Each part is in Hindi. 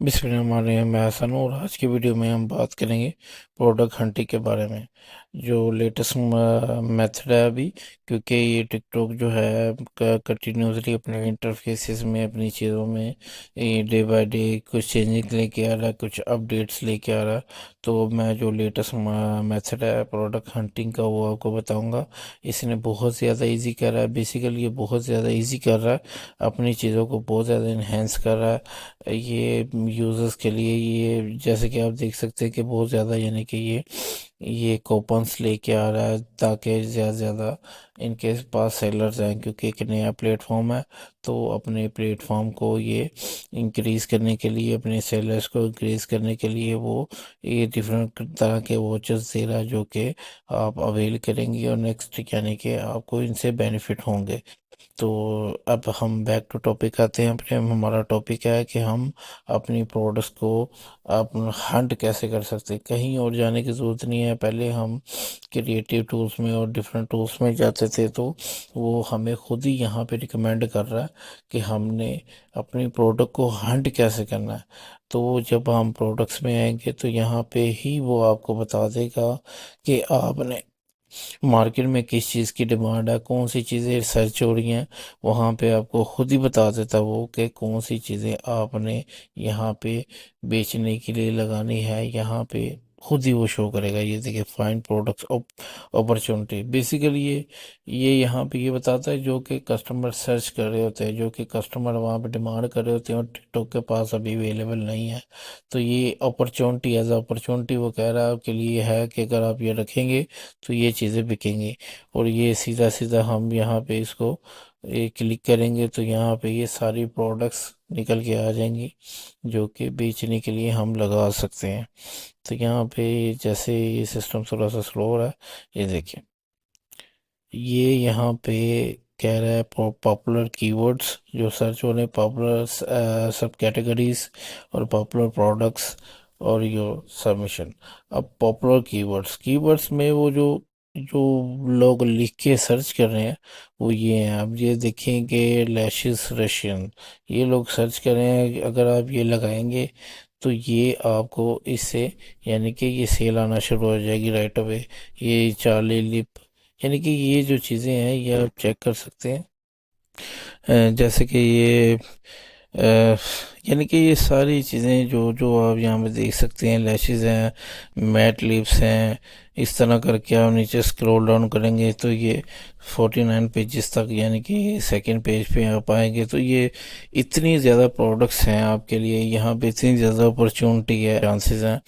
बिस्मिल्लाह, मैं हसन हूँ और आज की वीडियो में हम बात करेंगे प्रोडक्ट हंटिंग के बारे में। जो लेटेस्ट मेथड है अभी, क्योंकि ये टिकटॉक जो है कंटिन्यूसली अपने इंटरफेसेस में, अपनी चीज़ों में ये डे बाय डे कुछ चेंजिंग लेके आ रहा है, कुछ अपडेट्स लेके आ रहा है। तो मैं जो लेटेस्ट मेथड है प्रोडक्ट हंटिंग का वो आपको बताऊँगा। इसने बहुत ज़्यादा ईजी कर रहा है, बेसिकली ये बहुत ज़्यादा ईजी कर रहा है, अपनी चीज़ों को बहुत ज़्यादा इन्हेंस कर रहा है। ये यूज़र्स के लिए, ये जैसे कि आप देख सकते हैं कि बहुत ज़्यादा, यानी कि ये कूपन्स लेके आ रहा है ताकि ज़्यादा से ज़्यादा इनके पास सेलर्स आएँ, क्योंकि एक नया प्लेटफॉर्म है। तो अपने प्लेटफॉर्म को ये इंक्रीज़ करने के लिए, अपने सेलर्स को इंक्रीज़ करने के लिए वो ये डिफरेंट तरह के वॉचेस दे रहा है, जो कि आप अवेल करेंगे और नेक्स्ट यानी कि आपको इनसे बेनिफिट होंगे। तो अब हम बैक टू टॉपिक आते हैं अपने। हमारा टॉपिक है कि हम अपनी प्रोडक्ट्स को आप हंट कैसे कर सकते हैं। कहीं और जाने की ज़रूरत नहीं है। पहले हम क्रिएटिव टूल्स में और डिफरेंट टूल्स में जाते थे, तो वो हमें खुद ही यहाँ पे रिकमेंड कर रहा है कि हमने अपनी प्रोडक्ट को हंट कैसे करना है। तो जब हम प्रोडक्ट्स में आएंगे तो यहाँ पे ही वो आपको बता देगा कि आपने मार्केट में किस चीज़ की डिमांड है, कौन सी चीज़ें सर्च हो रही हैं। वहाँ पे आपको खुद ही बता देता वो कि कौन सी चीज़ें आपने यहाँ पे बेचने के लिए लगानी है। यहाँ पे खुद ही वो शो करेगा। ये देखिए, फाइंड प्रोडक्ट्स अपॉर्चुनिटी, बेसिकली ये यहाँ पे ये बताता है जो कि कस्टमर सर्च कर रहे होते हैं, जो कि कस्टमर वहाँ पे डिमांड कर रहे होते हैं और टिकटॉक के पास अभी अवेलेबल नहीं है। तो ये अपॉर्चुनिटी, एज अपॉर्चुनिटी वो कह रहा है आपके लिए है कि अगर आप ये रखेंगे तो ये चीज़ें बिकेंगी। और ये सीधा सीधा हम यहाँ पे इसको क्लिक करेंगे तो यहाँ पे ये सारी प्रोडक्ट्स निकल के आ जाएंगी जो कि बेचने के लिए हम लगा सकते हैं। तो यहाँ पे जैसे ये सिस्टम थोड़ा सा स्लो हो रहा है, ये देखिए, ये यहाँ पे कह रहा है पॉपुलर कीवर्ड्स जो सर्च हो रहे हैं, पॉपुलर सब कैटेगरीज और पॉपुलर प्रोडक्ट्स और योर सबमिशन। अब पॉपुलर कीवर्ड्स, कीवर्ड्स में वो जो जो लोग लिख के सर्च कर रहे हैं वो ये हैं। अब ये देखेंगे लैशेस रशियन, ये लोग सर्च कर रहे हैं। अगर आप ये लगाएंगे तो ये आपको इससे यानी कि ये सेल आना शुरू हो जाएगी राइट अवे। ये चार्ली लिप, यानी कि ये जो चीज़ें हैं ये आप चेक कर सकते हैं। जैसे कि ये अ, यानी कि ये सारी चीज़ें जो जो आप यहाँ पे देख सकते हैं, लैशेस हैं, मैट लिप्स हैं, इस तरह करके आप नीचे स्क्रॉल डाउन करेंगे तो ये 49 पेजेस तक, यानी कि सेकंड पेज पे आप आएंगे तो ये इतनी ज़्यादा प्रोडक्ट्स हैं आपके लिए। यहाँ पे इतनी ज़्यादा अपॉर्चुनिटी है, चांसेस हैं।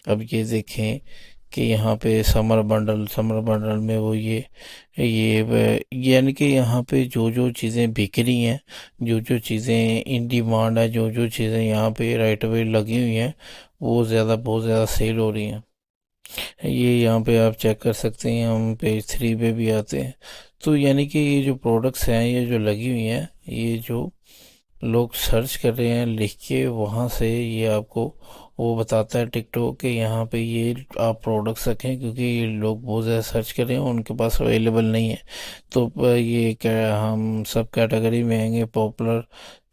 अब ये देखें कि यहाँ पे समर बंडल में वो यानी कि यहाँ पे जो जो चीज़ें बिक रही हैं, जो जो चीज़ें इन डिमांड है, जो जो चीज़ें यहाँ पे राइट अवे लगी हुई हैं, वो ज़्यादा बहुत ज़्यादा सेल हो रही हैं। ये यहाँ पे आप चेक कर सकते हैं। हम पेज 3 पे भी आते हैं तो यानी कि ये जो प्रोडक्ट्स हैं, ये जो लगी हुई हैं, ये जो लोग सर्च कर रहे हैं लिख के, वहाँ से ये आपको वो बताता है टिकटॉक के यहाँ पे ये आप प्रोडक्ट्स रखें, क्योंकि ये लोग बहुत ज़्यादा सर्च कर रहे हैं, उनके पास अवेलेबल नहीं है। तो ये क्या, हम सब कैटेगरी में आएंगे पॉपुलर,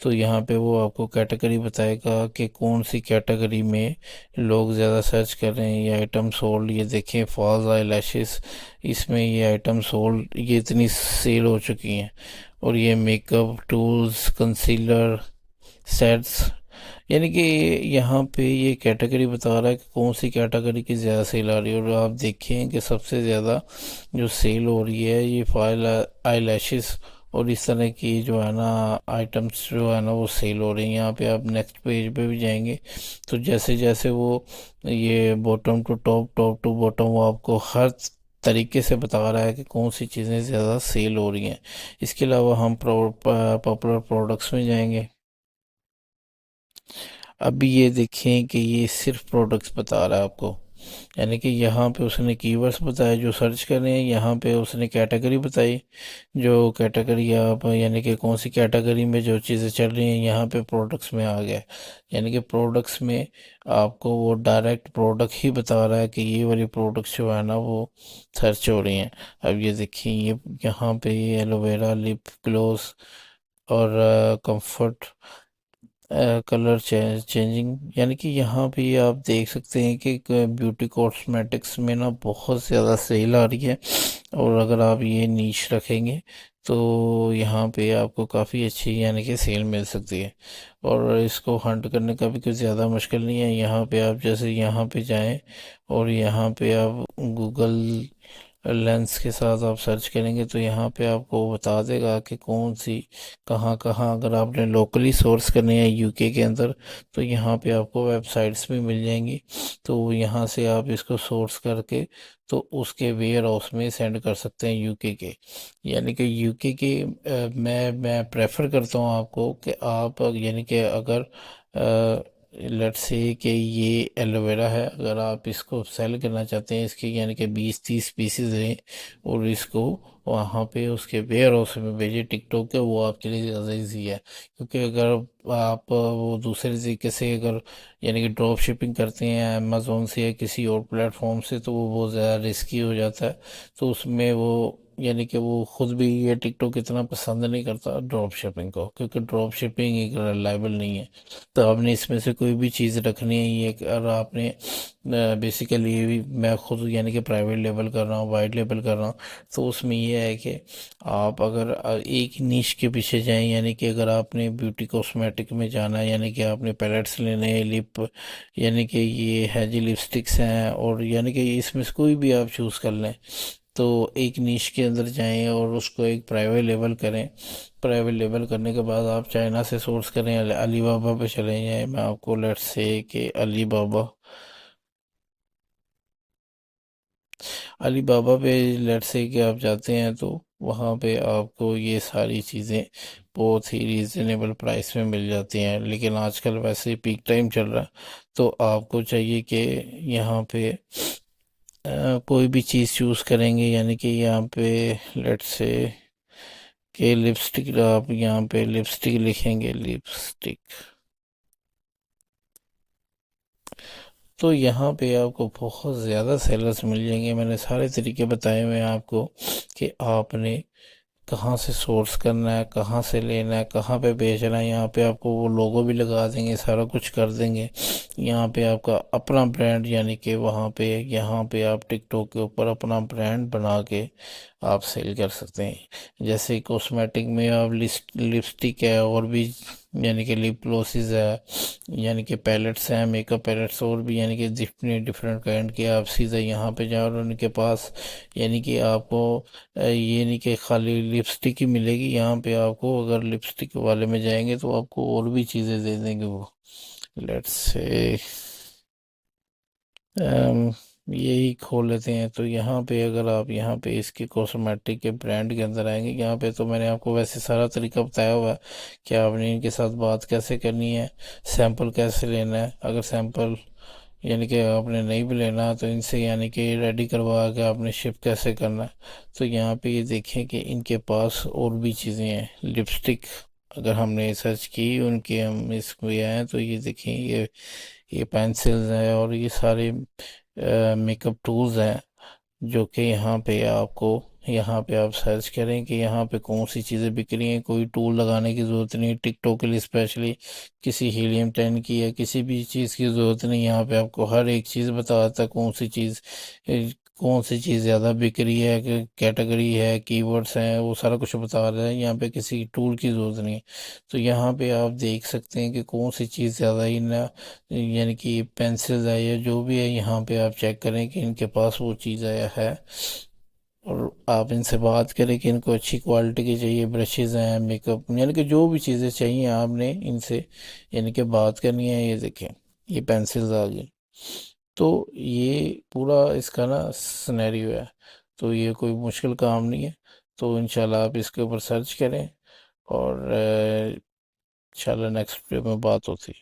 तो यहाँ पे वो आपको कैटेगरी बताएगा कि कौन सी कैटेगरी में लोग ज़्यादा सर्च कर रहे हैं। ये आइटम सोल्ड, ये देखें फॉल्स आई लैशेस, इसमें ये आइटम सोल्ड ये इतनी सेल हो चुकी हैं। और ये मेकअप टूल्स, कंसीलर सेट्स, यानी कि यहाँ पे ये कैटेगरी बता रहा है कि कौन सी कैटेगरी की ज़्यादा सेल आ रही है। और आप देखें कि सबसे ज़्यादा जो सेल हो रही है ये फाइल आई लैशेस और इस तरह की जो है ना आइटम्स जो है ना वो सेल हो रही हैं। यहाँ पे आप नेक्स्ट पेज पे भी जाएंगे तो जैसे जैसे वो ये bottom to top, top to bottom, वो आपको हर तरीके से बता रहा है कि कौन सी चीज़ें ज़्यादा सेल हो रही हैं। इसके अलावा हम पॉपुलर प्रोडक्ट्स में जाएंगे। अभी ये देखें कि ये सिर्फ प्रोडक्ट्स बता रहा है आपको, यानी कि यहाँ पे उसने कीवर्ड्स बताए जो सर्च कर रहे हैं, यहाँ पे उसने कैटेगरी बताई जो कैटेगरी आप, यानी कि कौन सी कैटेगरी में जो चीज़ें चल रही हैं, यहाँ पे प्रोडक्ट्स में आ गया। यानी कि प्रोडक्ट्स में आपको वो डायरेक्ट प्रोडक्ट ही बता रहा है कि ये वाली प्रोडक्ट्स जो है ना वो सर्च हो रही हैं। अब ये देखिए, ये यहाँ पे ये एलोवेरा लिप ग्लोस और कंफर्ट कलर चेंजिंग, यानी कि यहाँ भी आप देख सकते हैं कि ब्यूटी कॉस्मेटिक्स में ना बहुत ज़्यादा सेल आ रही है। और अगर आप ये नीश रखेंगे तो यहाँ पे आपको काफ़ी अच्छी यानी कि सेल मिल सकती है। और इसको हंट करने का भी कुछ ज़्यादा मुश्किल नहीं है। यहाँ पे आप जैसे यहाँ पे जाएं और यहाँ पे आप गूगल लेंस के साथ आप सर्च करेंगे तो यहाँ पे आपको बता देगा कि कौन सी कहाँ कहाँ, अगर आपने लोकली सोर्स करनी है यूके के अंदर तो यहाँ पे आपको वेबसाइट्स भी मिल जाएंगी। तो यहाँ से आप इसको सोर्स करके तो उसके वेयर हाउस में सेंड कर सकते हैं यूके के। यानी कि यूके के मैं प्रेफर करता हूँ आपको कि आप यानी कि अगर लेट्स से कि ये एलोवेरा है, अगर आप इसको सेल करना चाहते हैं, इसके यानी कि 20-30 पीसेज हैं और इसको वहाँ पे उसके वेयर हाउस में भेजिए टिकटॉक के, वो आपके लिए ज़्यादा ईजी है। क्योंकि अगर आप वो दूसरे तरीके से अगर यानी कि ड्रॉप शिपिंग करते हैं अमेज़ोन से या किसी और प्लेटफॉर्म से तो वो बहुत ज़्यादा रिस्की हो जाता है। तो उसमें वो यानी कि वो खुद भी ये टिकटॉक इतना पसंद नहीं करता ड्रॉप शिपिंग को, क्योंकि ड्रॉप शिपिंग एक रिलायबल नहीं है। तो आपने इसमें से कोई भी चीज़ रखनी है ये, और आपने बेसिकली ये भी मैं खुद यानी कि प्राइवेट लेवल कर रहा हूँ, वाइट लेवल कर रहा हूँ। तो उसमें ये है कि आप अगर एक नीश के पीछे जाएं, यानी कि अगर आपने ब्यूटी कॉस्मेटिक में जाना है, यानी कि आपने पैलेट्स लेने हैं, लिप यानी कि ये है जी लिपस्टिक्स हैं, और यानी कि इसमें से कोई भी आप चूज़ कर लें तो एक नीश के अंदर जाएं और उसको एक प्राइवेट लेवल करें। प्राइवेट लेवल करने के बाद आप चाइना से सोर्स करें, अलीबाबा पे चले जाएं। मैं आपको लेट्स से कि अलीबाबा अलीबाबा पे लेट्स से कि आप जाते हैं तो वहाँ पे आपको ये सारी चीज़ें बहुत ही रीज़नेबल प्राइस में मिल जाती हैं। लेकिन आजकल वैसे पीक टाइम चल रहा है तो आपको चाहिए कि यहाँ पे कोई भी चीज़ चूज़ करेंगे, यानी कि यहाँ पे लेट्स से कि लिपस्टिक, आप यहाँ पे लिपस्टिक लिखेंगे लिपस्टिक तो यहाँ पे आपको बहुत ज़्यादा सेलर्स मिल जाएंगे। मैंने सारे तरीके बताए हुए हैं आपको कि आपने कहाँ से सोर्स करना है, कहाँ से लेना है, कहाँ पे बेचना है। यहाँ पे आपको वो लोगो भी लगा देंगे, सारा कुछ कर देंगे। यहाँ पे आपका अपना ब्रांड, यानी कि वहाँ पे यहाँ पे आप टिकटॉक के ऊपर अपना ब्रांड बना के आप सेल कर सकते हैं। जैसे कॉस्मेटिक में आप लिपस्टिक है, और भी यानी कि लिप ग्लॉसेस है, यानी कि पैलेट्स हैं, मेकअप पैलेट्स, और भी यानी कि डिफरेंट डिफरेंट काइंड के आप सीधे यहाँ पे जाओ और उनके पास यानी कि आपको ये नहीं कि खाली लिपस्टिक ही मिलेगी। यहाँ पे आपको अगर लिपस्टिक वाले में जाएंगे तो आपको और भी चीज़ें दे देंगे वो। लेट्स से यही खोल लेते हैं। तो यहाँ पे अगर आप यहाँ पे इसके कॉस्मेटिक के ब्रांड के अंदर आएंगे, यहाँ पे तो मैंने आपको वैसे सारा तरीका बताया हुआ है कि आपने इनके साथ बात कैसे करनी है, सैंपल कैसे लेना है। अगर सैंपल यानी कि आपने नहीं भी लेना तो इनसे यानी कि रेडी करवा के आपने शिप कैसे करना है। तो यहाँ पे ये देखें कि इनके पास और भी चीज़ें हैं। लिपस्टिक अगर हमने सर्च की उनके, हम इसमें आए हैं तो ये देखें, ये पेंसिल्स हैं और ये सारे मेकअप टूल्स हैं जो कि यहाँ पे आपको, यहाँ पे आप सर्च करें कि यहाँ पे कौन सी चीज़ें बिक रही हैं। कोई टूल लगाने की ज़रूरत नहीं, टिकटॉक के लिए स्पेशली किसी हीलियम 10 की या किसी भी चीज़ की ज़रूरत नहीं। यहाँ पे आपको हर एक चीज़ बताता है कौन सी चीज़ कौन सी चीज़ ज़्यादा बिक रही है, कैटेगरी है, कीवर्ड्स हैं, वो सारा कुछ बता रहा है। यहाँ पे किसी टूल की ज़रूरत नहीं है। तो यहाँ पे आप देख सकते हैं कि कौन सी चीज़ ज़्यादा ही ना, यानी कि पेंसिल्स है या जो भी है, यहाँ पे आप चेक करें कि इनके पास वो चीज़ आया है। और आप इनसे बात करें कि इनको अच्छी क्वालिटी की चाहिए, ब्रशेज़ हैं, मेकअप यानी कि जो भी चीज़ें चाहिए आपने इनसे यानी कि बात करनी है। ये देखें, ये पेंसिल्स आ गई। तो ये पूरा इसका ना सिनेरियो है। तो ये कोई मुश्किल काम नहीं है। तो इंशाल्लाह आप इसके ऊपर सर्च करें और इंशाल्लाह नेक्स्ट वीडियो में बात होती है।